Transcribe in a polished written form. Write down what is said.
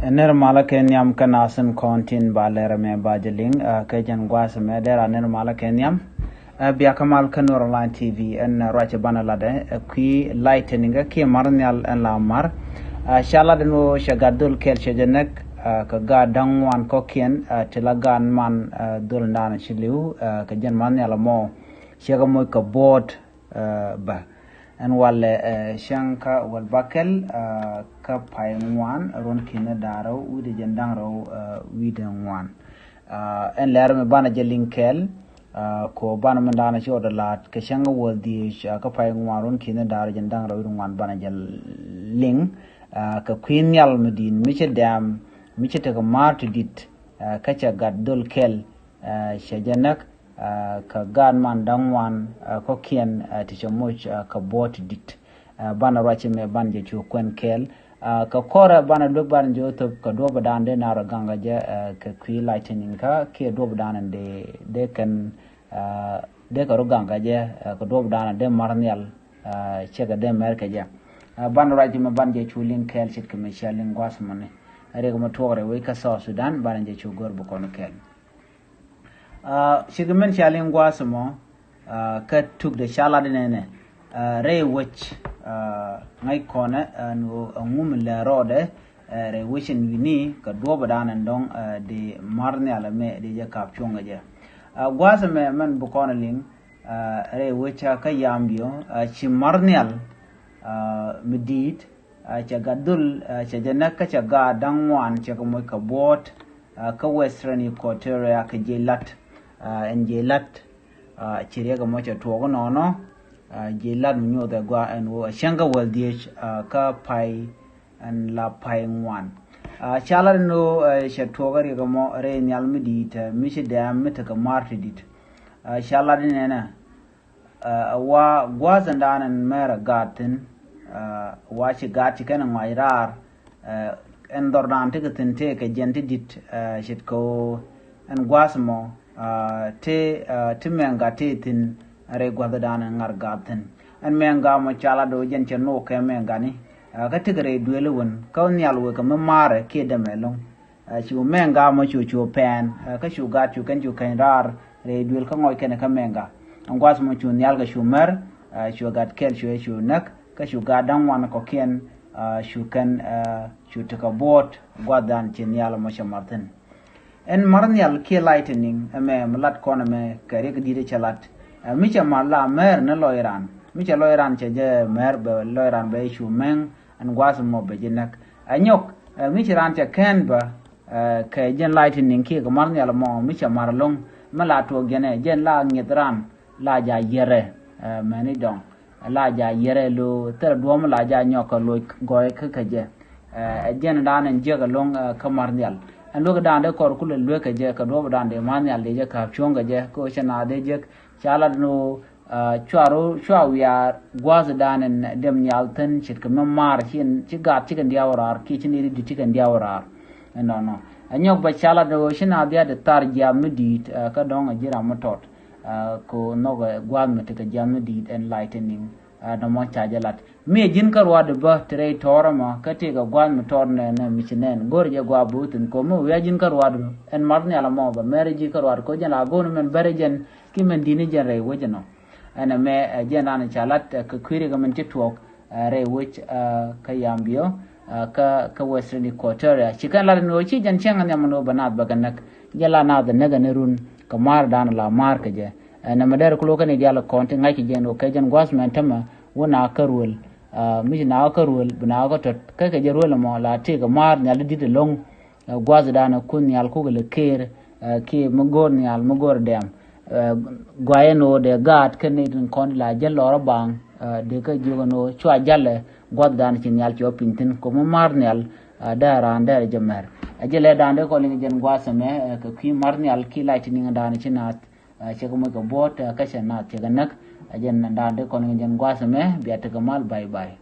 Nirmala Kenyam Kanasan Kontin Balerame Bajaling, Kajan Guasame, there are Nirmala Kenyam, Biakamal Kanur Line TV, and Rachabana Lade, a key lightning, a key marnial and lamar, Shaladano Shagadul Kelchajanek, Kaga Dangwan Kokian, Tilagan Man Dulndan Shilu, Kajan Manialamo, Shagamoika board ba. And while Shanka wal Bakel ka pai ŋuan ron kina daro wide jandangro wide ŋuan en Lääri me bana jelinkel ko bana mandana shoda lat ka shanga wal di ka pai ŋuan ron kina daro jandangro wide ŋuan bana jeling ka queen nhial medin miche dam miche te ka martu dit ka cha gad dol kel shajanak ka gan man dangwan ko kien ti chamuch ka bot dit bana rache me banje chu kwen kel ka kora bana luk ban jo to ka do badan de na ganga je ka kwi lightning ka ke do badan de kan de ka ganga je ka do badan de marnial chega de merke je bana rache me banje chu lin kel chit ka me shalin gwasmane are ko tore we ka so Sudan bana je chu gor bu kono kel Shigamen Shaling Guasamo, cut took the Shaladine, Ray Witch, Night Corner, and a woman la rode, Ray wishing Vini, Kadobadan and Dong, the Marnial me, the Jacob Chungaja. Guasame man Buconaling, Ray Witch Kayambio, Chimarnial, Medit, Chagadul, Chajanaka Chaga, Dangwan, Chakamoka boat, Ka Western Equatoria, Kajilat. En jelat chirega mocha tuogo nono jelat munyo da gwa en wo shanga waldich ka pai en la pai ŋuan chala no she tuogo riga mo re nyal midit mishi da mita ka marti dit chala dinena wa gwa zandanan mera gatin wa shi gati kana ngairar en dordan tigatin te ka jenti dit shit ko en gwasmo te menga te tin are gwada dana ngar gaten an menga mo chala do jenche no ke menga ni ka tigre duele won ka nyal we ka mare ke de melong chu menga mo chu pen ka chu ga chu kan rar re duel ka ngoy ken ka menga an gwas mo chu nyal ga chu mer chu gat kel chu nak ka chu ga dan wan ko ken chu kan chu ta ka bot gwadan chen nyal mo shamarten en marnial ke lightning me malat kona me kare ke dire chalat micha mala mer ne loiran micha loiran che je mer be loiran be shu men an gwas mo be jenak anyok micha ran che ken ba ke jen lightning ke ko marnial mo micha marlong mala to gene jen la ngitran la ja yere mani dong la ja yere lo ter do mo la ja nyok lo goy ke je jen dan je ga long ka marnial and look down the corcul look a jack, a drop down the money, and the jack of chunga jack, ocean are the jack, chalad no chuaro, sure we are was down and dem yalton, she come mar, she got chicken the hour, kitchen needed the chicken the hour, and no. And yoke by chalad the ocean are there the tar jam medit, kadong a jiramatot, ko no guadmetic a jam medit and lightning. No more charge a lot. Me Jinka wad ba tre torama, Katiga guan torn and Michinen, Gorja guabut and Como, we are Jinka wad and Martin Alamova, Mary Jika wad Kojan, Agonum and Berrigan, Kim and Dinijan Ray Wajano, and a me a Janan Chalat, a Quirigam Chitwalk, Ray Witch Kayambio, Ka Western Equatoria. She can let no chich and chang and Yamano Banat Baganak, Yelana the Neganerun, Kamar Dan la Markaja. Na madar kuloka ni diala konti ngai ki jeno kajan gwas mentama wona karul mi na karul bina ko tot ka ka jerul mo la te ga mar nyal di de long gwas dana kun nyal ko le ker ki mugor nyal mugor dem gwayeno de gaat ken ni kon la jello bang de ka jogono chwa jalle gwas dana ci nyal ci opintin ko mo mar nyal dara ndere jemer ajele dande ko li jen gwasame ka ki mar nyal ki lightning dana ci nat Chekamu ka bot kasha na chekanak ajan nanda kon ngen gwasame biata kamal bye bye.